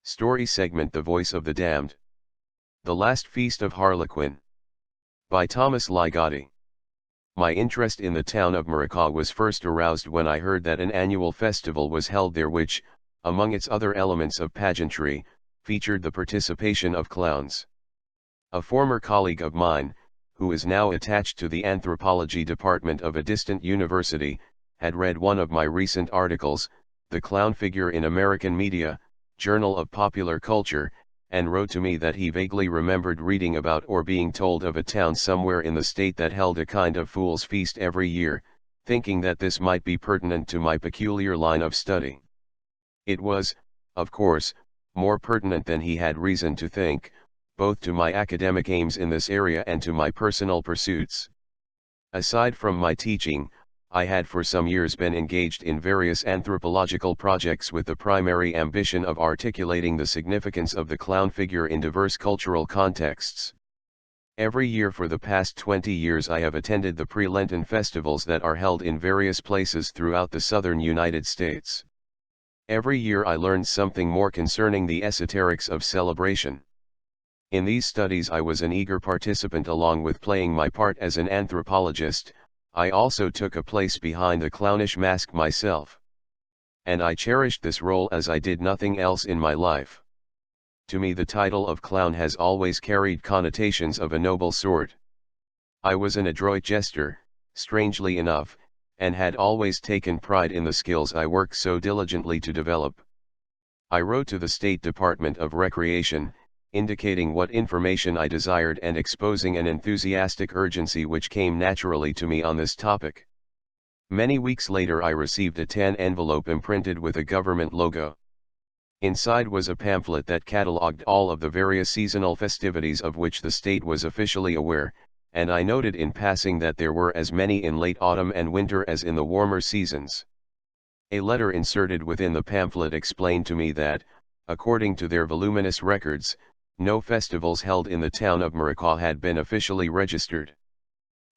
Story segment The Voice of the Damned. The Last Feast of Harlequin. By Thomas Ligotti. My interest in the town of Maricá was first aroused when I heard that an annual festival was held there which, among its other elements of pageantry, featured the participation of clowns. A former colleague of mine, who is now attached to the anthropology department of a distant university, had read one of my recent articles, The Clown Figure in American Media, Journal of Popular Culture, and wrote to me that he vaguely remembered reading about or being told of a town somewhere in the state that held a kind of fool's feast every year, thinking that this might be pertinent to my peculiar line of study. It was, of course, more pertinent than he had reason to think, both to my academic aims in this area and to my personal pursuits. Aside from my teaching, I had for some years been engaged in various anthropological projects with the primary ambition of articulating the significance of the clown figure in diverse cultural contexts. Every year for the past 20 years I have attended the pre-Lenten festivals that are held in various places throughout the southern United States. Every year I learned something more concerning the esoterics of celebration. In these studies I was an eager participant along with playing my part as an anthropologist. I also took a place behind the clownish mask myself. And I cherished this role as I did nothing else in my life. To me the title of clown has always carried connotations of a noble sort. I was an adroit jester, strangely enough, and had always taken pride in the skills I worked so diligently to develop. I wrote to the State Department of Recreation, indicating what information I desired and exposing an enthusiastic urgency which came naturally to me on this topic. Many weeks later I received a tan envelope imprinted with a government logo. Inside was a pamphlet that catalogued all of the various seasonal festivities of which the state was officially aware, and I noted in passing that there were as many in late autumn and winter as in the warmer seasons. A letter inserted within the pamphlet explained to me that, according to their voluminous records, no festivals held in the town of Maricá had been officially registered.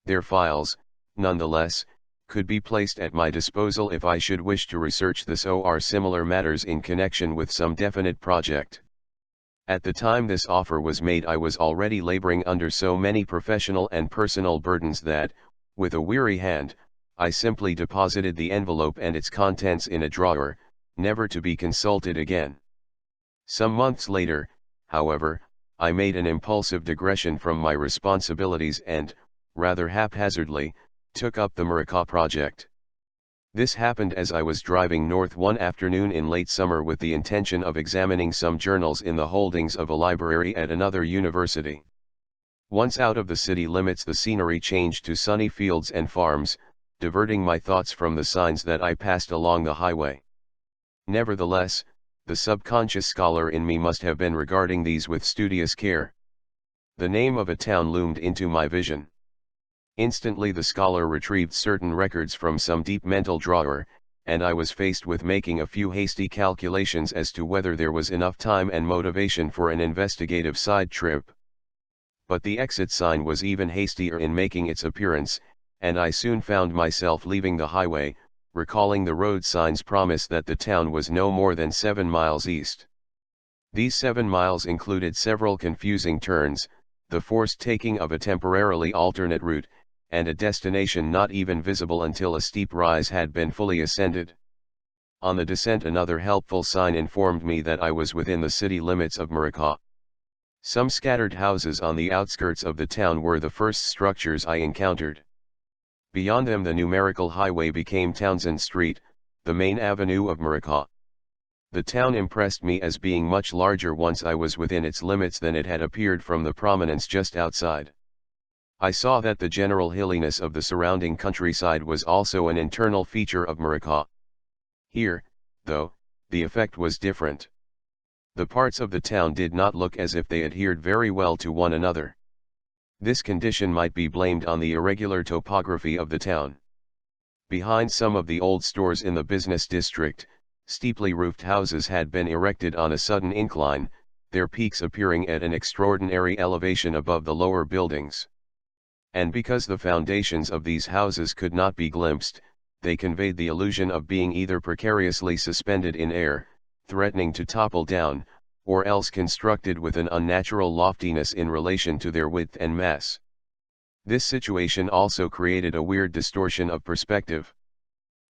Their files, nonetheless, could be placed at my disposal if I should wish to research this or similar matters in connection with some definite project. At the time this offer was made I was already laboring under so many professional and personal burdens that, with a weary hand, I simply deposited the envelope and its contents in a drawer, never to be consulted again. Some months later, however, I made an impulsive digression from my responsibilities and, rather haphazardly, took up the Maricá project. This happened as I was driving north one afternoon in late summer with the intention of examining some journals in the holdings of a library at another university. Once out of the city limits the scenery changed to sunny fields and farms, diverting my thoughts from the signs that I passed along the highway. Nevertheless, the subconscious scholar in me must have been regarding these with studious care. The name of a town loomed into my vision. Instantly the scholar retrieved certain records from some deep mental drawer, and I was faced with making a few hasty calculations as to whether there was enough time and motivation for an investigative side trip. But the exit sign was even hastier in making its appearance, and I soon found myself leaving the highway, recalling the road sign's promise that the town was no more than 7 miles east. These 7 miles included several confusing turns, the forced taking of a temporarily alternate route, and a destination not even visible until a steep rise had been fully ascended. On the descent another helpful sign informed me that I was within the city limits of Maricá. Some scattered houses on the outskirts of the town were the first structures I encountered. Beyond them the numerical highway became Townsend Street, the main avenue of Maricá. The town impressed me as being much larger once I was within its limits than it had appeared from the prominence just outside. I saw that the general hilliness of the surrounding countryside was also an internal feature of Maricá. Here, though, the effect was different. The parts of the town did not look as if they adhered very well to one another. This condition might be blamed on the irregular topography of the town. Behind some of the old stores in the business district, steeply roofed houses had been erected on a sudden incline, their peaks appearing at an extraordinary elevation above the lower buildings. And because the foundations of these houses could not be glimpsed, they conveyed the illusion of being either precariously suspended in air, threatening to topple down, or else constructed with an unnatural loftiness in relation to their width and mass. This situation also created a weird distortion of perspective.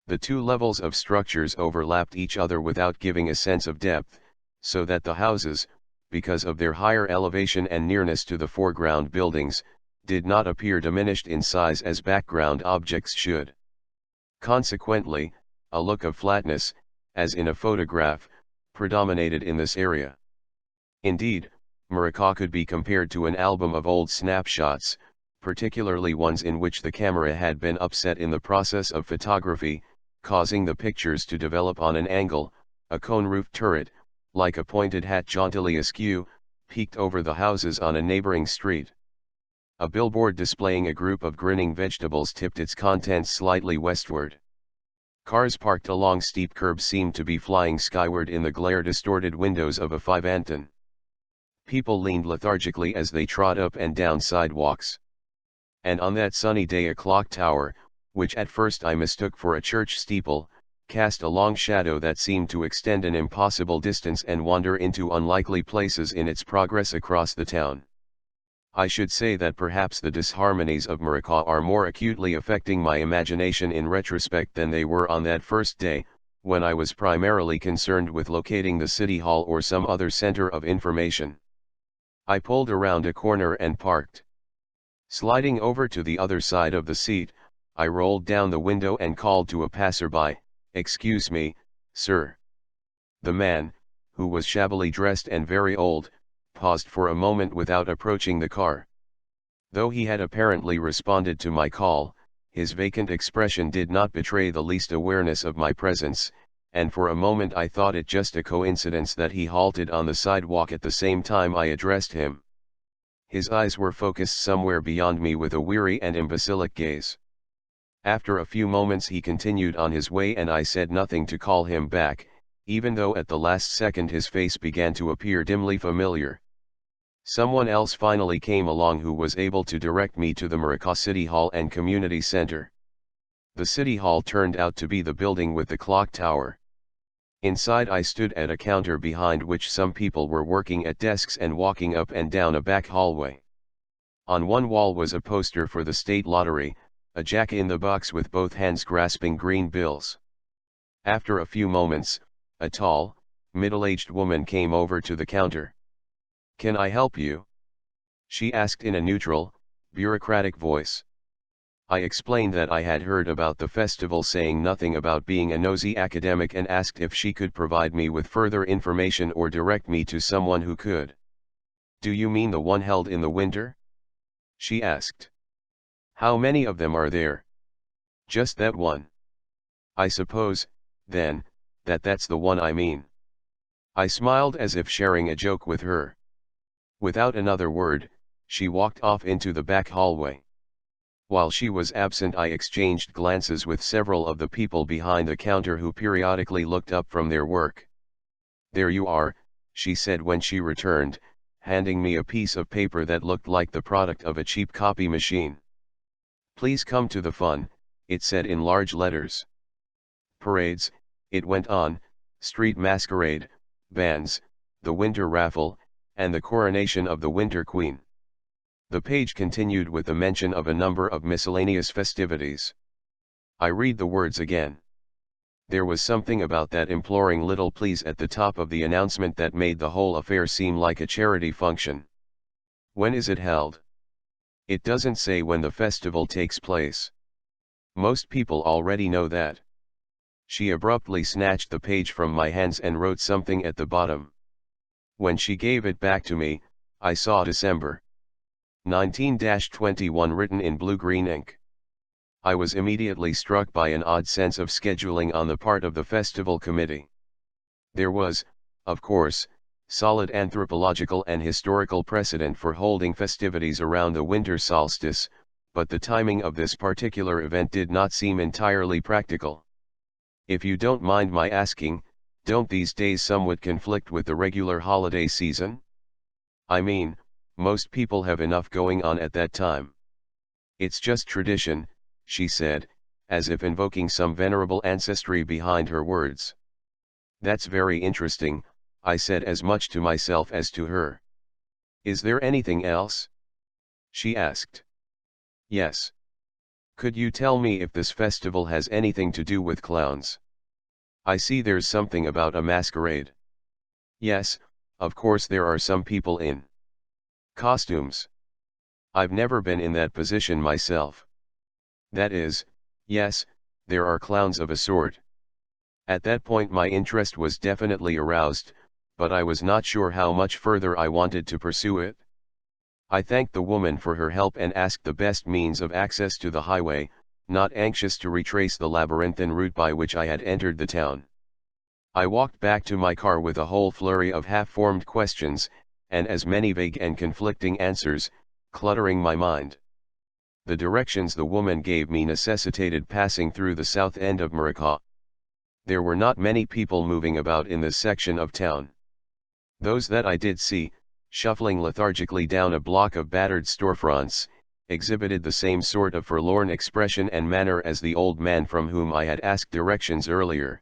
The two levels of structures overlapped each other without giving a sense of depth, so that the houses, because of their higher elevation and nearness to the foreground buildings, did not appear diminished in size as background objects should. Consequently, a look of flatness, as in a photograph, predominated in this area. Indeed, Marikah could be compared to an album of old snapshots, particularly ones in which the camera had been upset in the process of photography, causing the pictures to develop on an angle. A cone-roofed turret, like a pointed hat jauntily askew, peeked over the houses on a neighboring street. A billboard displaying a group of grinning vegetables tipped its contents slightly westward. Cars parked along steep curbs seemed to be flying skyward in the glare-distorted windows of a 5-anton. People leaned lethargically as they trod up and down sidewalks. And on that sunny day a clock tower, which at first I mistook for a church steeple, cast a long shadow that seemed to extend an impossible distance and wander into unlikely places in its progress across the town. I should say that perhaps the disharmonies of Marikah are more acutely affecting my imagination in retrospect than they were on that first day, when I was primarily concerned with locating the city hall or some other center of information. I pulled around a corner and parked. Sliding over to the other side of the seat, I rolled down the window and called to a passerby, "Excuse me, sir." The man, who was shabbily dressed and very old, paused for a moment without approaching the car. Though he had apparently responded to my call, his vacant expression did not betray the least awareness of my presence, and for a moment I thought it just a coincidence that he halted on the sidewalk at the same time I addressed him. His eyes were focused somewhere beyond me with a weary and imbecilic gaze. After a few moments he continued on his way and I said nothing to call him back, even though at the last second his face began to appear dimly familiar. Someone else finally came along who was able to direct me to the Marikah City Hall and Community Center. The City Hall turned out to be the building with the clock tower. Inside I stood at a counter behind which some people were working at desks and walking up and down a back hallway. On one wall was a poster for the state lottery, a jack-in-the-box with both hands grasping green bills. After a few moments, a tall, middle-aged woman came over to the counter. "Can I help you?" she asked in a neutral, bureaucratic voice. I explained that I had heard about the festival, saying nothing about being a nosy academic, and asked if she could provide me with further information or direct me to someone who could. "Do you mean the one held in the winter?" she asked. "How many of them are there?" "Just that one." "I suppose, then, that's the one I mean." I smiled as if sharing a joke with her. Without another word, she walked off into the back hallway. While she was absent I exchanged glances with several of the people behind the counter who periodically looked up from their work. "There you are," she said when she returned, handing me a piece of paper that looked like the product of a cheap copy machine. "Please come to the fun," it said in large letters. "Parades," it went on, "street masquerade, bands, the winter raffle, and the coronation of the Winter Queen." The page continued with the mention of a number of miscellaneous festivities. I read the words again. There was something about that imploring little please at the top of the announcement that made the whole affair seem like a charity function. "When is it held?" "It doesn't say when the festival takes place." "Most people already know that." She abruptly snatched the page from my hands and wrote something at the bottom. When she gave it back to me, I saw December 19-21 written in blue-green ink. I was immediately struck by an odd sense of scheduling on the part of the festival committee. There was, of course, solid anthropological and historical precedent for holding festivities around the winter solstice, but the timing of this particular event did not seem entirely practical. If you don't mind my asking, don't these days somewhat conflict with the regular holiday season? I mean, most people have enough going on at that time. It's just tradition, she said, as if invoking some venerable ancestry behind her words. That's very interesting, I said as much to myself as to her. Is there anything else? She asked. Yes. Could you tell me if this festival has anything to do with clowns? I see there's something about a masquerade. Yes, of course there are some people in costumes. I've never been in that position myself. That is, yes, there are clowns of a sort. At that point my interest was definitely aroused, but I was not sure how much further I wanted to pursue it. I thanked the woman for her help and asked the best means of access to the highway, not anxious to retrace the labyrinthine route by which I had entered the town. I walked back to my car with a whole flurry of half-formed questions, and as many vague and conflicting answers, cluttering my mind. The directions the woman gave me necessitated passing through the south end of Marikah. There were not many people moving about in this section of town. Those that I did see, shuffling lethargically down a block of battered storefronts, exhibited the same sort of forlorn expression and manner as the old man from whom I had asked directions earlier.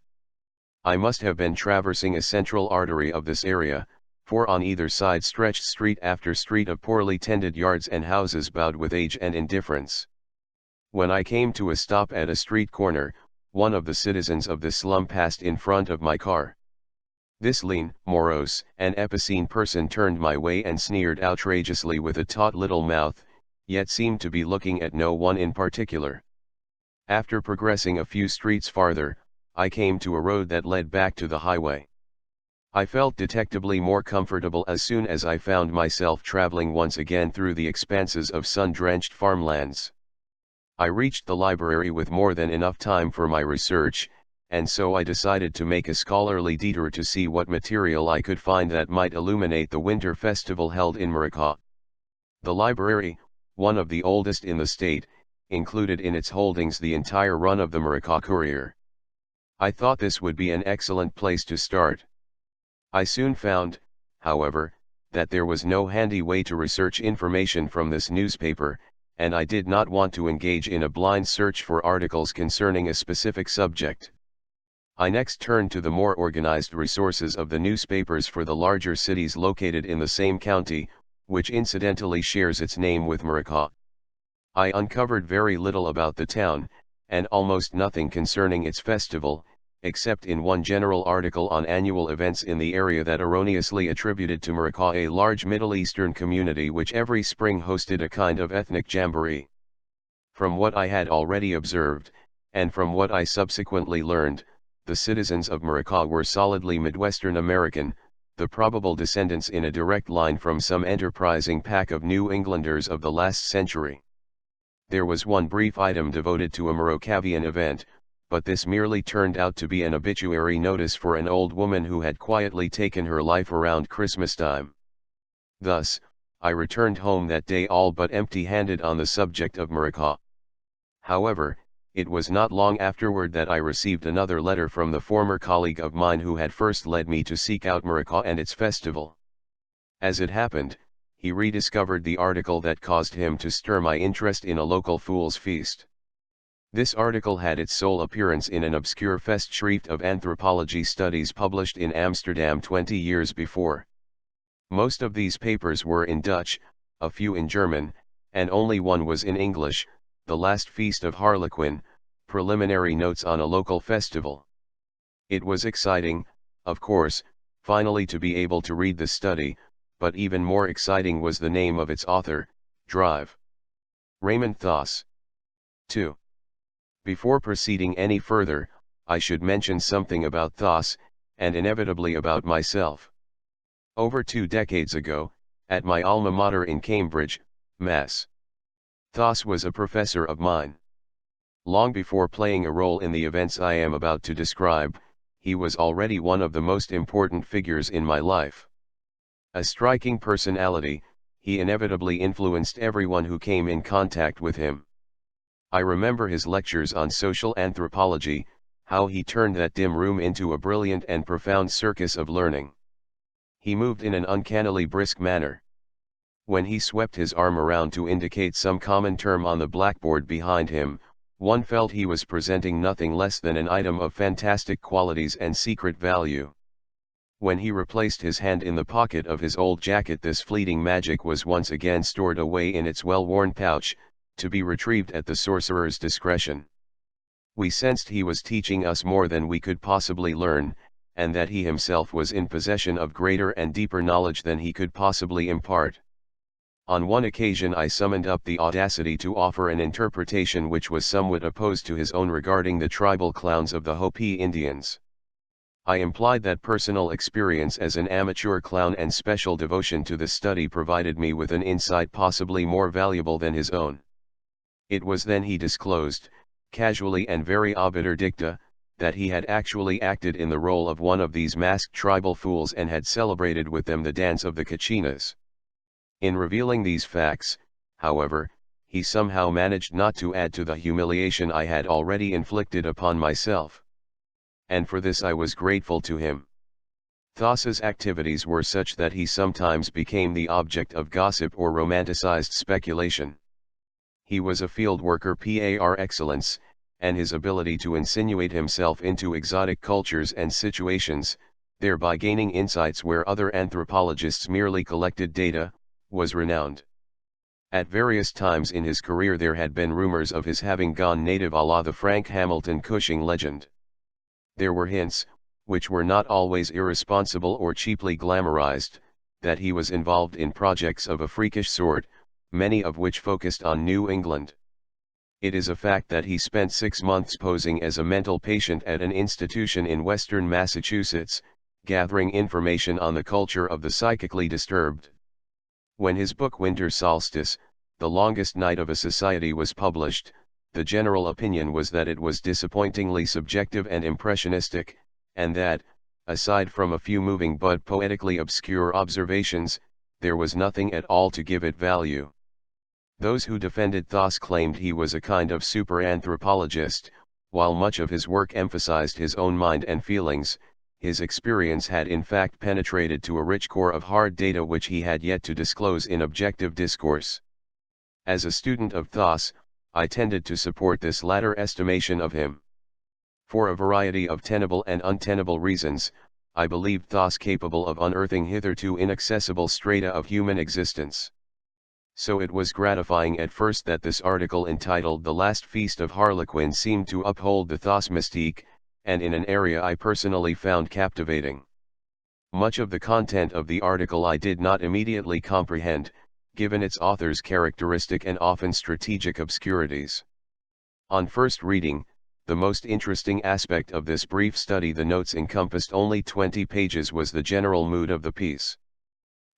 I must have been traversing a central artery of this area, for on either side stretched street after street of poorly tended yards and houses bowed with age and indifference. When I came to a stop at a street corner, one of the citizens of this slum passed in front of my car. This lean, morose, and epicene person turned my way and sneered outrageously with a taut little mouth, yet seemed to be looking at no one in particular. After progressing a few streets farther, I came to a road that led back to the highway. I felt detectably more comfortable as soon as I found myself traveling once again through the expanses of sun-drenched farmlands. I reached the library with more than enough time for my research, and so I decided to make a scholarly detour to see what material I could find that might illuminate the winter festival held in Marikah. The library, one of the oldest in the state, included in its holdings the entire run of the Marikah Courier. I thought this would be an excellent place to start. I soon found, however, that there was no handy way to research information from this newspaper, and I did not want to engage in a blind search for articles concerning a specific subject. I next turned to the more organized resources of the newspapers for the larger cities located in the same county, which incidentally shares its name with Marikah. I uncovered very little about the town, and almost nothing concerning its festival, except in one general article on annual events in the area that erroneously attributed to Marikah a large Middle Eastern community which every spring hosted a kind of ethnic jamboree. From what I had already observed, and from what I subsequently learned, the citizens of Marikah were solidly Midwestern American, the probable descendants in a direct line from some enterprising pack of New Englanders of the last century. There was one brief item devoted to a Marocavian event, but this merely turned out to be an obituary notice for an old woman who had quietly taken her life around Christmas time. Thus, I returned home that day all but empty-handed on the subject of Marikah. However, it was not long afterward that I received another letter from the former colleague of mine who had first led me to seek out Marikah and its festival. As it happened, he rediscovered the article that caused him to stir my interest in a local fool's feast. This article had its sole appearance in an obscure Festschrift of Anthropology Studies published in Amsterdam 20 years before. Most of these papers were in Dutch, a few in German, and only one was in English, The Last Feast of Harlequin, Preliminary Notes on a Local Festival. It was exciting, of course, finally to be able to read the study, but even more exciting was the name of its author, Drive. Raymond Thos. 2. Before proceeding any further, I should mention something about Thos, and inevitably about myself. Over 2 decades ago, at my alma mater in Cambridge, Mass. Thos was a professor of mine. Long before playing a role in the events I am about to describe, he was already one of the most important figures in my life. A striking personality, he inevitably influenced everyone who came in contact with him. I remember his lectures on social anthropology, how he turned that dim room into a brilliant and profound circus of learning. He moved in an uncannily brisk manner. When he swept his arm around to indicate some common term on the blackboard behind him, one felt he was presenting nothing less than an item of fantastic qualities and secret value. When he replaced his hand in the pocket of his old jacket, this fleeting magic was once again stored away in its well-worn pouch, to be retrieved at the sorcerer's discretion. We sensed he was teaching us more than we could possibly learn, and that he himself was in possession of greater and deeper knowledge than he could possibly impart. On one occasion I summoned up the audacity to offer an interpretation which was somewhat opposed to his own regarding the tribal clowns of the Hopi Indians. I implied that personal experience as an amateur clown and special devotion to the study provided me with an insight possibly more valuable than his own. It was then he disclosed, casually and very obiter dicta, that he had actually acted in the role of one of these masked tribal fools and had celebrated with them the dance of the Kachinas. In revealing these facts, however, he somehow managed not to add to the humiliation I had already inflicted upon myself. And for this I was grateful to him. Thassa's activities were such that he sometimes became the object of gossip or romanticized speculation. He was a field worker par excellence, and his ability to insinuate himself into exotic cultures and situations, thereby gaining insights where other anthropologists merely collected data, was renowned. At various times in his career there had been rumors of his having gone native a la the Frank Hamilton Cushing legend. There were hints, which were not always irresponsible or cheaply glamorized, that he was involved in projects of a freakish sort, many of which focused on New England. It is a fact that he spent 6 months posing as a mental patient at an institution in western Massachusetts, gathering information on the culture of the psychically disturbed. When his book Winter Solstice, The Longest Night of a Society was published, the general opinion was that it was disappointingly subjective and impressionistic, and that, aside from a few moving but poetically obscure observations, there was nothing at all to give it value. Those who defended Thas claimed he was a kind of super-anthropologist, while much of his work emphasized his own mind and feelings. His experience had in fact penetrated to a rich core of hard data which he had yet to disclose in objective discourse. As a student of Thas, I tended to support this latter estimation of him. For a variety of tenable and untenable reasons, I believed Thas capable of unearthing hitherto inaccessible strata of human existence. So it was gratifying at first that this article entitled The Last Feast of Harlequin seemed to uphold the Thas mystique, and in an area I personally found captivating. Much of the content of the article I did not immediately comprehend, given its author's characteristic and often strategic obscurities. On first reading, the most interesting aspect of this brief study, the notes encompassed only 20 pages, was the general mood of the piece.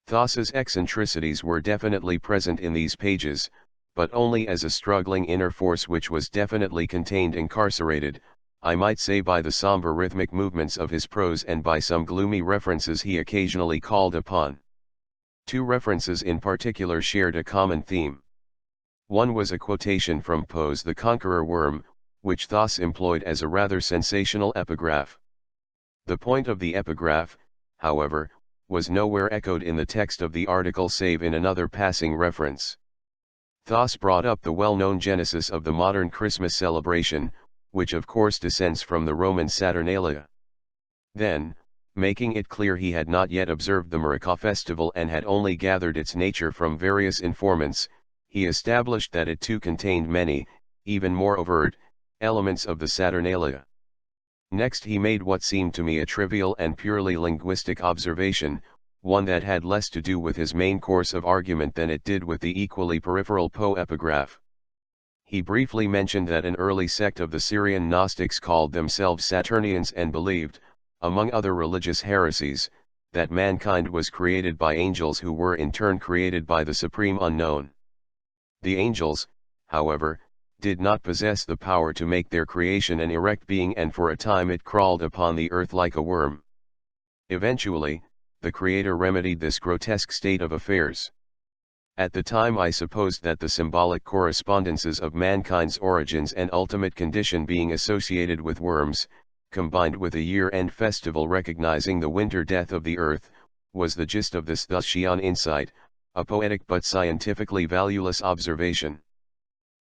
Thassa's eccentricities were definitely present in these pages, but only as a struggling inner force which was definitely contained, incarcerated, I might say, by the somber rhythmic movements of his prose and by some gloomy references he occasionally called upon. 2 references in particular shared a common theme. One was a quotation from Poe's The Conqueror Worm, which Thas employed as a rather sensational epigraph. The point of the epigraph, however, was nowhere echoed in the text of the article save in another passing reference. Thas brought up the well-known genesis of the modern Christmas celebration, which of course descends from the Roman Saturnalia. Then, making it clear he had not yet observed the Marika festival and had only gathered its nature from various informants, he established that it too contained many, even more overt, elements of the Saturnalia. Next he made what seemed to me a trivial and purely linguistic observation, one that had less to do with his main course of argument than it did with the equally peripheral Poe epigraph. He briefly mentioned that an early sect of the Syrian Gnostics called themselves Saturnians and believed, among other religious heresies, that mankind was created by angels who were in turn created by the Supreme Unknown. The angels, however, did not possess the power to make their creation an erect being, and for a time it crawled upon the earth like a worm. Eventually, the Creator remedied this grotesque state of affairs. At the time I supposed that the symbolic correspondences of mankind's origins and ultimate condition being associated with worms, combined with a year-end festival recognizing the winter death of the earth, was the gist of this Thascian insight, a poetic but scientifically valueless observation.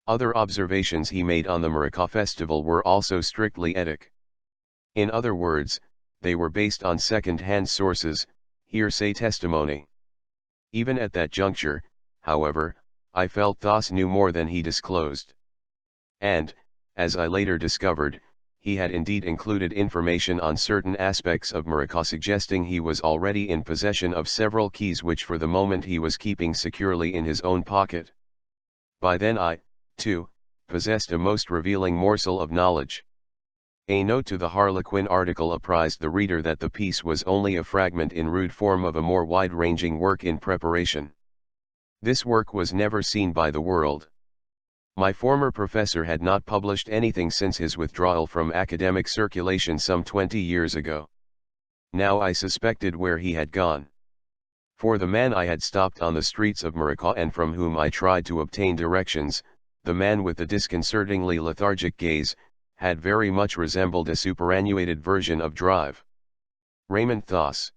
Other observations he made on the Marika festival were also strictly etic. In other words, they were based on second-hand sources, hearsay testimony. Even at that juncture, however, I felt Thos knew more than he disclosed. And, as I later discovered, he had indeed included information on certain aspects of Muraka suggesting he was already in possession of several keys which for the moment he was keeping securely in his own pocket. By then I, too, possessed a most revealing morsel of knowledge. A note to the Harlequin article apprised the reader that the piece was only a fragment in rude form of a more wide-ranging work in preparation. This work was never seen by the world. My former professor had not published anything since his withdrawal from academic circulation some 20 years ago. Now I suspected where he had gone. For the man I had stopped on the streets of Muraka and from whom I tried to obtain directions, the man with the disconcertingly lethargic gaze, had very much resembled a superannuated version of Drive. Raymond Thos.